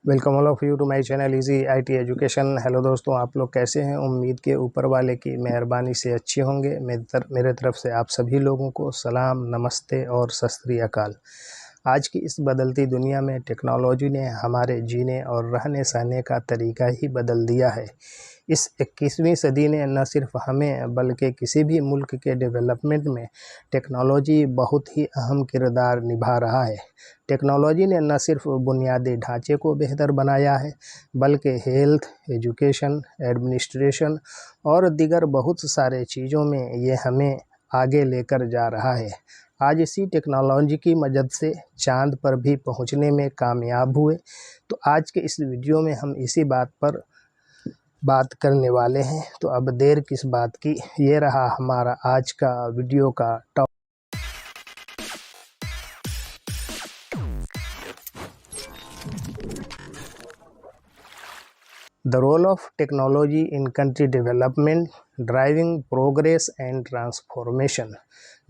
Welcome all of you to my channel Easy IT Education. Hello दोस्तों, आप लोग कैसे हैं? उम्मीद के ऊपर वाले की मेहरबानी से अच्छे होंगे। मेरे तरफ से आप सभी लोगों को सलाम, नमस्ते और सत श्री अकाल। आज की इस बदलती दुनिया में टेक्नोलॉजी ने हमारे जीने और रहने सहने का तरीका ही बदल दिया है। इस 21वीं सदी ने न सिर्फ हमें बल्कि किसी भी मुल्क के डेवलपमेंट में टेक्नोलॉजी बहुत ही अहम किरदार निभा रहा है। टेक्नोलॉजी ने न सिर्फ बुनियादी ढांचे को बेहतर बनाया है बल्कि हेल्थ, एजुकेशन, एडमिनिस्ट्रेशन और दीगर बहुत सारे चीज़ों में ये हमें आगे लेकर जा रहा है। आज इसी टेक्नोलॉजी की मदद से चांद पर भी पहुंचने में कामयाब हुए। तो आज के इस वीडियो में हम इसी बात पर बात करने वाले हैं। तो अब देर किस बात की, ये रहा हमारा आज का वीडियो का topic. The role of technology in country development, driving progress and transformation।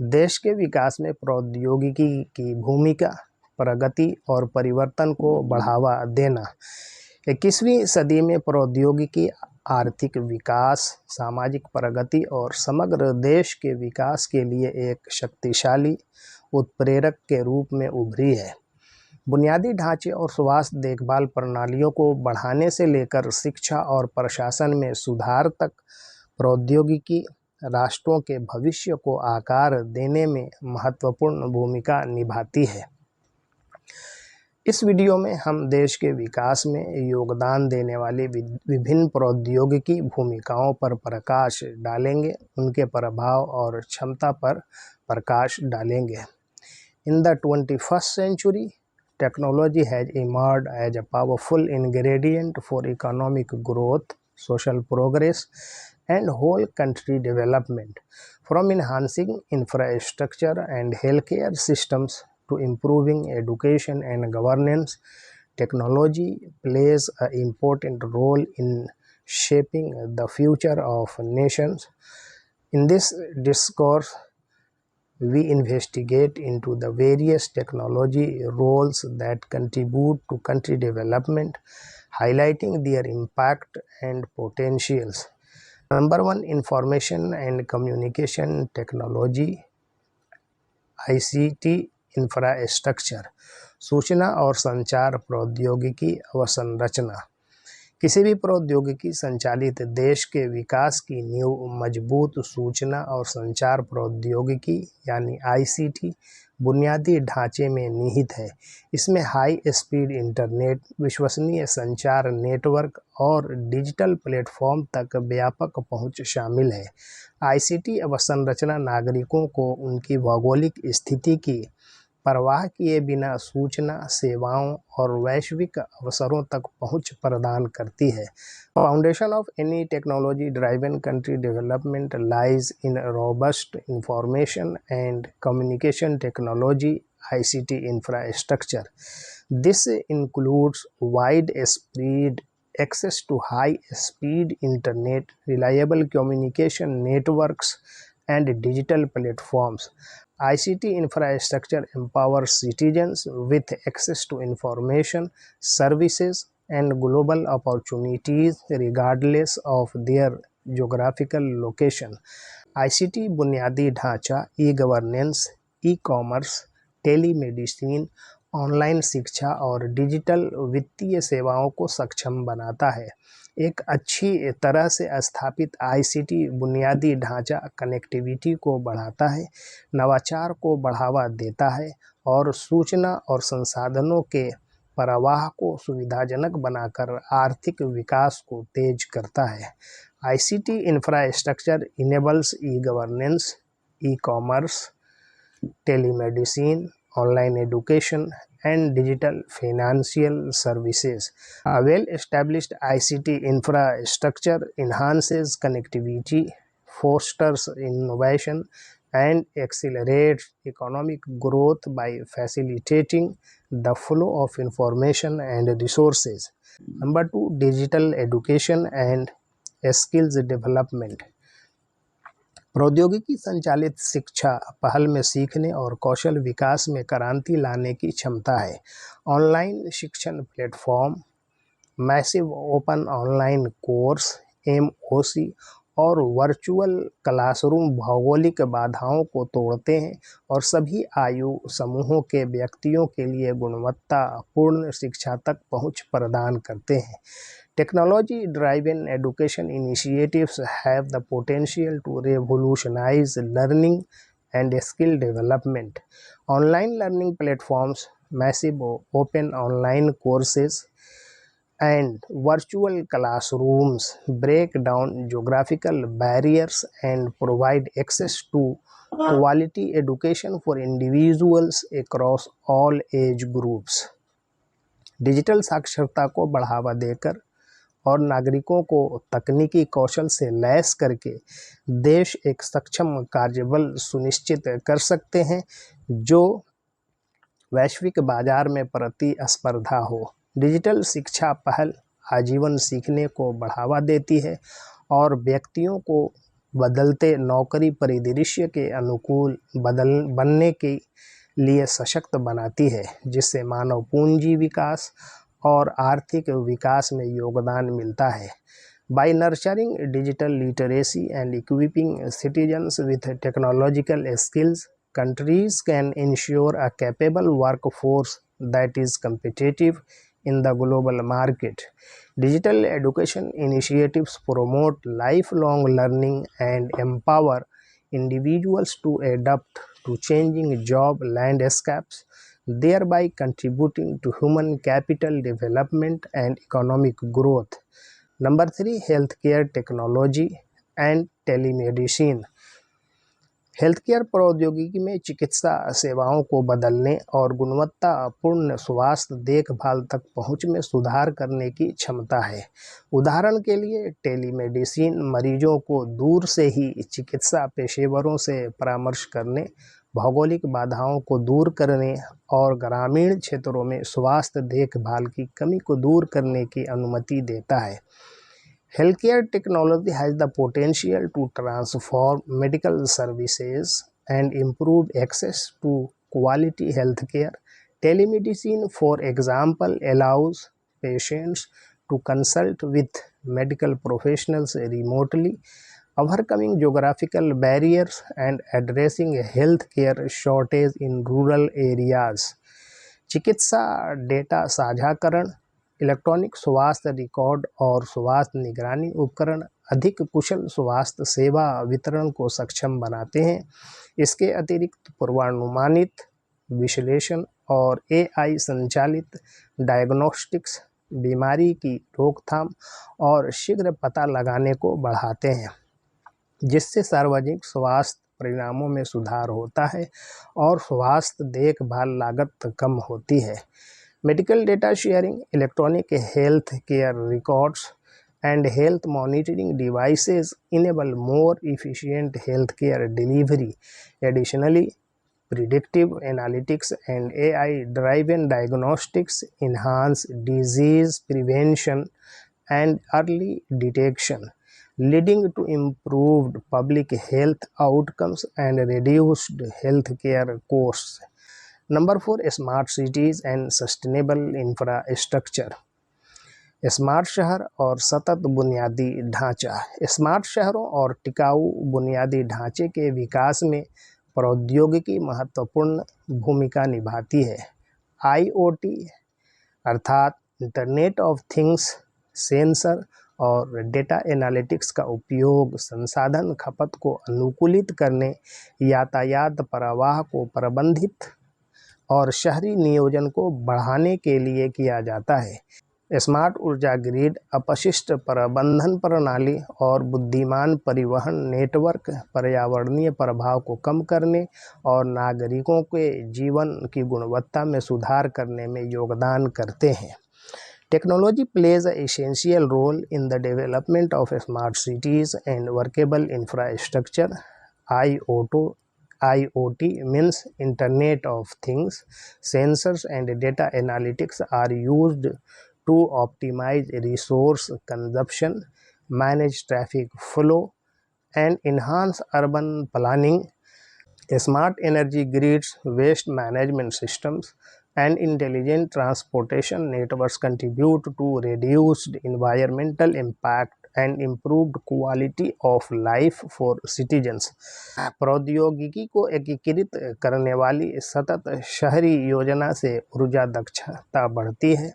देश के विकास में प्रौद्योगिकी की भूमिका, प्रगति और परिवर्तन को बढ़ावा देना। 21वीं सदी में प्रौद्योगिकी आर्थिक विकास, सामाजिक प्रगति और समग्र देश के विकास के लिए एक शक्तिशाली उत्प्रेरक के रूप में उभरी है। बुनियादी ढांचे और स्वास्थ्य देखभाल प्रणालियों को बढ़ाने से लेकर शिक्षा और प्रशासन में सुधार तक, प्रौद्योगिकी राष्ट्रों के भविष्य को आकार देने में महत्वपूर्ण भूमिका निभाती है। इस वीडियो में हम देश के विकास में योगदान देने वाली विभिन्न प्रौद्योगिकी भूमिकाओं पर प्रकाश डालेंगे, उनके प्रभाव और क्षमता पर प्रकाश डालेंगे। In the 21st century, technology has emerged as a powerful ingredient for economic growth, social progress, and whole country development. From enhancing infrastructure and healthcare systems to improving education and governance, technology plays an important role in shaping the future of nations. In this discourse, we investigate into the various technology roles that contribute to country development, highlighting their impact and potentials. Number 1, information and communication technology, ICT infrastructure, सूचना और संचार प्रौद्योगिकी अवसंरचना। किसी भी प्रौद्योगिकी संचालित देश के विकास की नींव मजबूत सूचना और संचार प्रौद्योगिकी यानी ICT बुनियादी ढांचे में निहित है। इसमें हाई स्पीड इंटरनेट, विश्वसनीय संचार नेटवर्क और डिजिटल प्लेटफॉर्म तक व्यापक पहुंच शामिल है। ICT अवसंरचना नागरिकों को उनकी भौगोलिक स्थिति की परवाह किए बिना सूचना सेवाओं और वैश्विक अवसरों तक पहुंच प्रदान करती है। Foundation of any technology driven country development lies in robust information and communication technology ICT infrastructure. This includes wide spread access to high speed internet, reliable communication networks, and digital platforms. ICT infrastructure empowers citizens with access to information, services, and global opportunities regardless of their geographical location. ICT बुनियादी ढांचा e-governance, e-commerce, telemedicine, online शिक्षा और digital वित्तीय सेवाओं को सक्षम बनाता है। एक अच्छी तरह से स्थापित ICT बुनियादी ढांचा कनेक्टिविटी को बढ़ाता है, नवाचार को बढ़ावा देता है और सूचना और संसाधनों के प्रवाह को सुविधाजनक बनाकर आर्थिक विकास को तेज करता है। ICT infrastructure enables e-governance, e-commerce, telemedicine, online education, and digital financial services. A well-established ICT infrastructure enhances connectivity, fosters innovation, and accelerates economic growth by facilitating the flow of information and resources. Number 2, digital education and skills development. प्रौद्योगिकी संचालित शिक्षा पहल में सीखने और कौशल विकास में क्रांति लाने की क्षमता है। ऑनलाइन शिक्षण platform, massive open online course (MOOC) और वर्चुअल क्लासरूम भौगोलिक बाधाओं को तोड़ते हैं और सभी आयु समूहों के व्यक्तियों के लिए गुणवत्तापूर्ण शिक्षा तक पहुंच प्रदान करते हैं। Technology-driven education initiatives have the potential to revolutionize learning and skill development. Online learning platforms, massive open online courses, and virtual classrooms break down geographical barriers and provide access to quality education for individuals across all age groups. Digital साक्षरता को बढ़ावा देकर और नागरिकों को तकनीकी कौशल से lace करके देश एक सक्षम कार्यबल सुनिश्चित कर सकते हैं जो वैश्विक बाजार में प्रतिस्पर्धा हो। डिजिटल शिक्षा पहल आजीवन सीखने को बढ़ावा देती है और व्यक्तियों को बदलते नौकरी परिदृश्य के अनुकूल बनने के लिए सशक्त बनाती है, जिससे मानव पूंजी विकास और आर्थिक विकास में योगदान मिलता है। By nurturing digital literacy and equipping citizens with technological skills, countries can ensure a capable workforce that is competitive in the global market. Digital education initiatives promote lifelong learning and empower individuals to adapt to changing job landscapes, thereby contributing to human capital development and economic growth. Number 3, healthcare technology and telemedicine. Healthcare प्रौद्योगिकी में चिकित्सा सेवाओं को बदलने और गुणवत्तापूर्ण स्वास्थ्य देखभाल तक पहुंच में सुधार करने की क्षमता है। उदाहरण के लिए टेलीमेडिसिन मरीजों को दूर से ही चिकित्सा पेशेवरों से परामर्श करने, भौगोलिक बाधाओं को दूर करने और ग्रामीण क्षेत्रों में स्वास्थ्य देखभाल की कमी को दूर करने की अनुमति देता है। Healthcare technology has the potential to transform medical services and improve access to quality healthcare. Telemedicine, for example, allows patients to consult with medical professionals remotely, overcoming geographical barriers and addressing healthcare shortage in rural areas. चिकित्सा data साझाकरण, electronic स्वास्थ्य record और स्वास्थ्य निगरानी उपकरण अधिक कुशल स्वास्थ्य सेवा वितरण को सक्षम बनाते हैं। इसके अतिरिक्त पूर्वानुमानित विश्लेषण और AI संचालित डायग्नोस्टिक्स बीमारी की रोकथाम और शीघ्र पता लगाने को बढ़ाते हैं, जिससे सार्वजनिक स्वास्थ्य परिणामों में सुधार होता है और स्वास्थ्य देखभाल लागत कम होती है। Medical data sharing, electronic health care records, and health monitoring devices enable more efficient healthcare delivery. Additionally, predictive analytics and AI-driven diagnostics enhance disease prevention and early detection, leading to improved public health outcomes and reduced healthcare costs. Number 4, smart cities and sustainable infrastructure. Smart शहर और सतत बुनियादी ढांचा। Smart शहरों और टिकाऊ बुनियादी ढांचे के विकास में प्रौद्योगिकी महत्वपूर्ण भूमिका निभाती है। IoT अर्थात इंटरनेट ऑफ थिंग्स, सेंसर और डेटा एनालिटिक्स का उपयोग संसाधन खपत को अनुकूलित करने, यातायात प्रवाह को प्रबंधित और शहरी नियोजन को बढ़ाने के लिए किया जाता है। स्मार्ट ऊर्जा ग्रिड, अपशिष्ट प्रबंधन प्रणाली और बुद्धिमान परिवहन नेटवर्क पर्यावरणीय प्रभाव को कम करने और नागरिकों के जीवन की गुणवत्ता में सुधार करने में योगदान करते हैं। Technology plays an essential role in the development of smart cities and workable infrastructure. IoT means Internet of Things. Sensors and data analytics are used to optimize resource consumption, manage traffic flow, and enhance urban planning. Smart energy grids, waste management systems, and intelligent transportation networks contribute to reduced environmental impact and improved quality of life for citizens. प्रौद्योगिकी को एकीकृत करने वाली सतत शहरी योजना से ऊर्जा दक्षता बढ़ती है,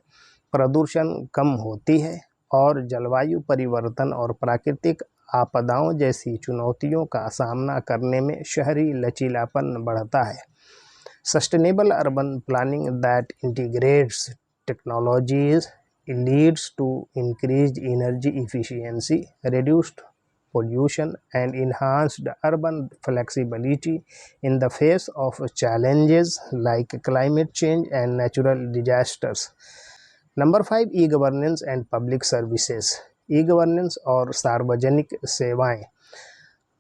प्रदूषण कम होती है और जलवायु परिवर्तन और प्राकृतिक आपदाओं जैसी चुनौतियों का सामना करने में शहरी लचीलापन बढ़ता है। Sustainable urban planning that integrates technologies leads to increased energy efficiency, reduced pollution, and enhanced urban flexibility in the face of challenges like climate change and natural disasters. Number 5, e governance and public services. E governance और सार्वजनिक सेवाएं।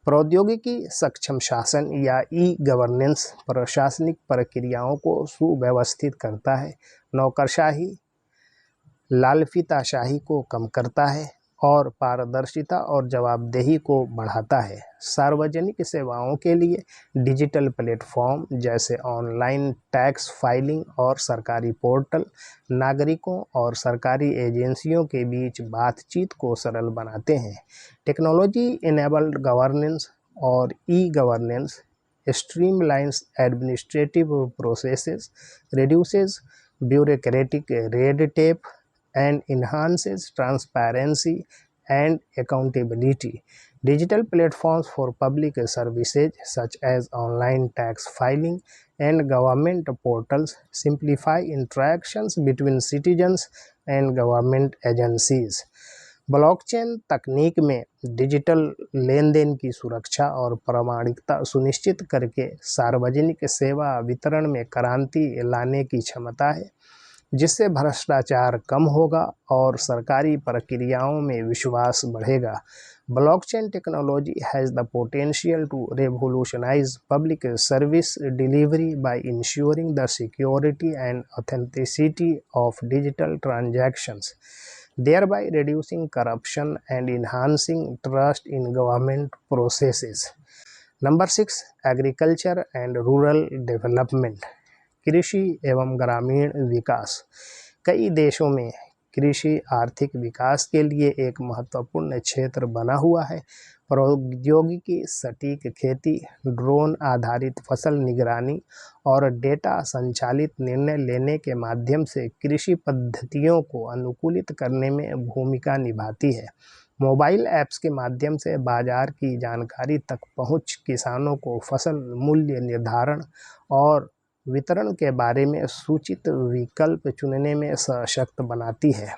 प्रौद्योगिकी सक्षम शासन या e governance प्रशासनिक प्रक्रियाओं को सुव्यवस्थित करता है, नौकरशाही लालफीताशाही को कम करता है और पारदर्शिता और जवाबदेही को बढ़ाता है। सार्वजनिक सेवाओं के लिए डिजिटल प्लेटफॉर्म जैसे ऑनलाइन टैक्स फाइलिंग और सरकारी पोर्टल नागरिकों और सरकारी एजेंसियों के बीच बातचीत को सरल बनाते हैं। टेक्नोलॉजी इनेबल्ड गवर्नेंस और e governance streamlines administrative processes, reduces bureaucratic red tape and enhances transparency and accountability. Digital platforms for public services such as online tax filing and government portals simplify interactions between citizens and government agencies. Blockchain तकनीक में digital लेन then की सुरक्षा और प्रामाणिकता सुनिश्चित करके सार्वजनिक सेवा वितरण में क्रांति लाने की क्षमता है, जिससे भ्रष्टाचार कम होगा और सरकारी प्रक्रियाओं में विश्वास बढ़ेगा। Blockchain technology has the potential to revolutionise public service delivery by ensuring the security and authenticity of digital transactions, thereby reducing corruption and enhancing trust in government processes. Number 6, agriculture and rural development. कृषि एवं ग्रामीण विकास। कई देशों में कृषि आर्थिक विकास के लिए एक महत्वपूर्ण क्षेत्र बना हुआ है। प्रौद्योगिकी, सटीक खेती, ड्रोन आधारित फसल निगरानी और डेटा संचालित निर्णय लेने के माध्यम से कृषि पद्धतियों को अनुकूलित करने में भूमिका निभाती है। मोबाइल ऐप्स के माध्यम से बाजार की जानकारी तक पहुंच किसानों को फसल मूल्य निर्धारण और वितरण के बारे में सूचित विकल्प चुनने में सशक्त बनाती है।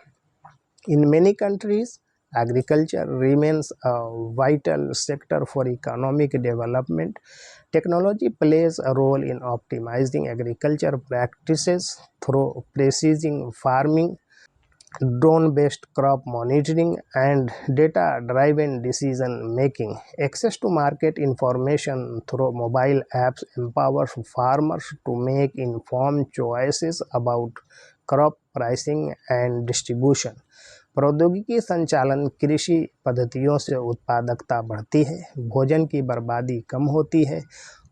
In many countries, agriculture remains a vital sector for economic development. Technology plays a role in optimizing agriculture practices through precision farming, drone-based crop monitoring, and data-driven decision-making. Access to market information through mobile apps empowers farmers to make informed choices about crop pricing and distribution. प्रौद्योगिकी संचालन कृषि पद्धतियों से उत्पादकता बढ़ती है, भोजन की बर्बादी कम होती है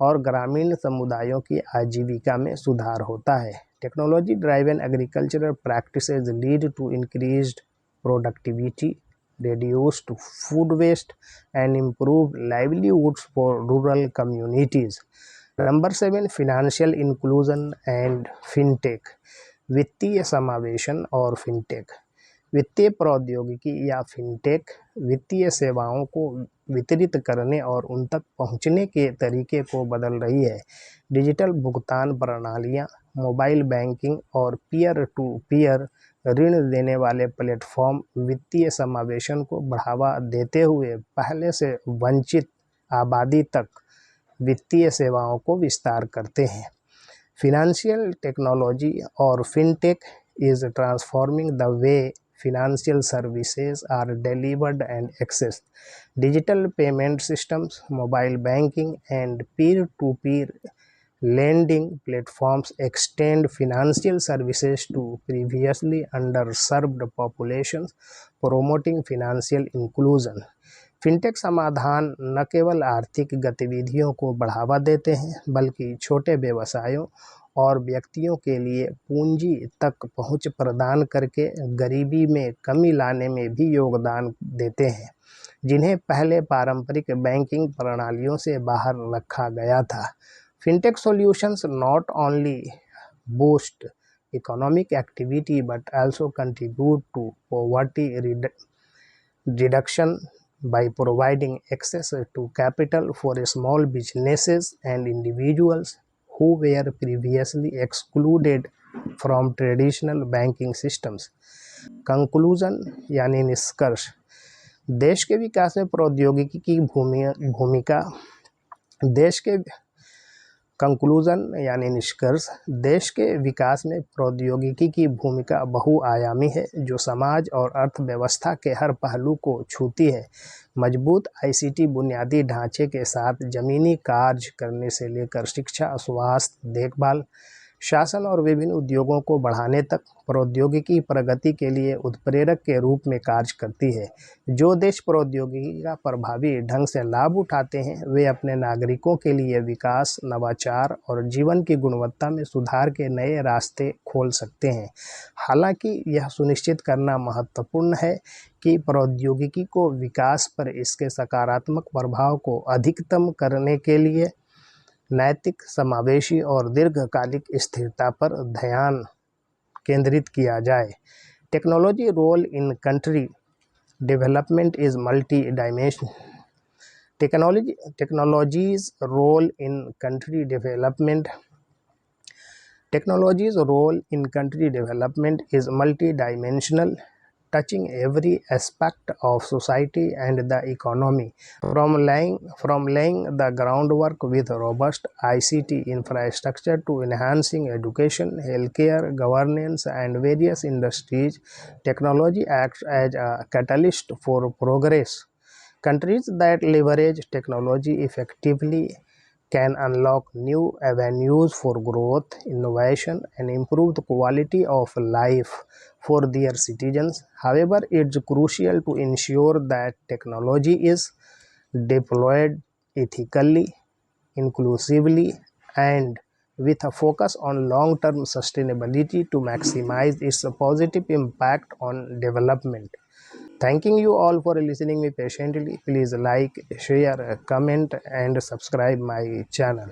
और ग्रामीण समुदायों की आजीविका में सुधार होता है। Technology driven agricultural practices lead to increased productivity, reduced food waste, and improved livelihoods for rural communities. Number 7, financial inclusion and fintech. वित्तीय समावेशन और फिनटेक। वित्तीय प्रौद्योगिकी या फिनटेक वित्तीय सेवाओं को वितरित करने और उन तक पहुंचने के तरीके को बदल रही है। डिजिटल भुगतान प्रणालियां, मोबाइल बैंकिंग और पीयर टू पीयर ऋण देने वाले प्लेटफॉर्म वित्तीय समावेशन को बढ़ावा देते हुए पहले से वंचित आबादी तक वित्तीय सेवाओं को विस्तार करते हैं। फिनेंशियल टेक्नोलॉजी और fintech is transforming the way financial services are delivered and accessed. Digital payment systems, mobile banking, and peer-to-peer lending platforms extend financial services to previously underserved populations, promoting financial inclusion. Fintech समाधान न केवल आर्थिक गतिविधियों को बढ़ावा देते हैं, बल्कि छोटे व्यवसायों और व्यक्तियों के लिए पूंजी तक पहुंच प्रदान करके गरीबी में कमी लाने में भी योगदान देते हैं, जिन्हें पहले पारंपरिक बैंकिंग प्रणालियों से बाहर रखा गया था। Fintech solutions not only boost economic activity but also contribute to poverty reduction by providing access to capital for small businesses and individuals who were previously excluded from traditional banking systems. Conclusion यानी निष्कर्ष, देश के विकास में प्रौद्योगिकी की भूमिका देश के कंक्लूजन यानी निष्कर्ष, देश के विकास में प्रौद्योगिकी की भूमिका बहुआयामी है, जो समाज और अर्थव्यवस्था के हर पहलू को छूती है। मजबूत आईसीटी बुनियादी ढांचे के साथ जमीनी कार्य करने से लेकर शिक्षा, स्वास्थ्य, देखभाल, शासन और विभिन्न उद्योगों को बढ़ाने तक प्रौद्योगिकी प्रगति के लिए उत्प्रेरक के रूप में कार्य करती है। जो देश प्रौद्योगिकी का प्रभावी ढंग से लाभ उठाते हैं, वे अपने नागरिकों के लिए विकास, नवाचार और जीवन की गुणवत्ता में सुधार के नए रास्ते खोल सकते हैं। हालांकि यह सुनिश्चित करना महत्वपूर्ण है कि प्रौद्योगिकी को विकास पर इसके सकारात्मक प्रभाव को अधिकतम करने के लिए नैतिक, समावेशी और दीर्घकालिक स्थिरता पर ध्यान केंद्रित किया जाए। Technology role in country development is multi dimension Technology's role in country development is multidimensional, touching every aspect of society and the economy, from laying the groundwork with robust ICT infrastructure to enhancing education, healthcare, governance, and various industries. Technology acts as a catalyst for progress. Countries that leverage technology effectively can unlock new avenues for growth, innovation, and improved quality of life for their citizens. However, it's crucial to ensure that technology is deployed ethically, inclusively, and with a focus on long-term sustainability to maximize its positive impact on development. Thanking you all for listening me patiently. Please like, share, comment, and subscribe my channel.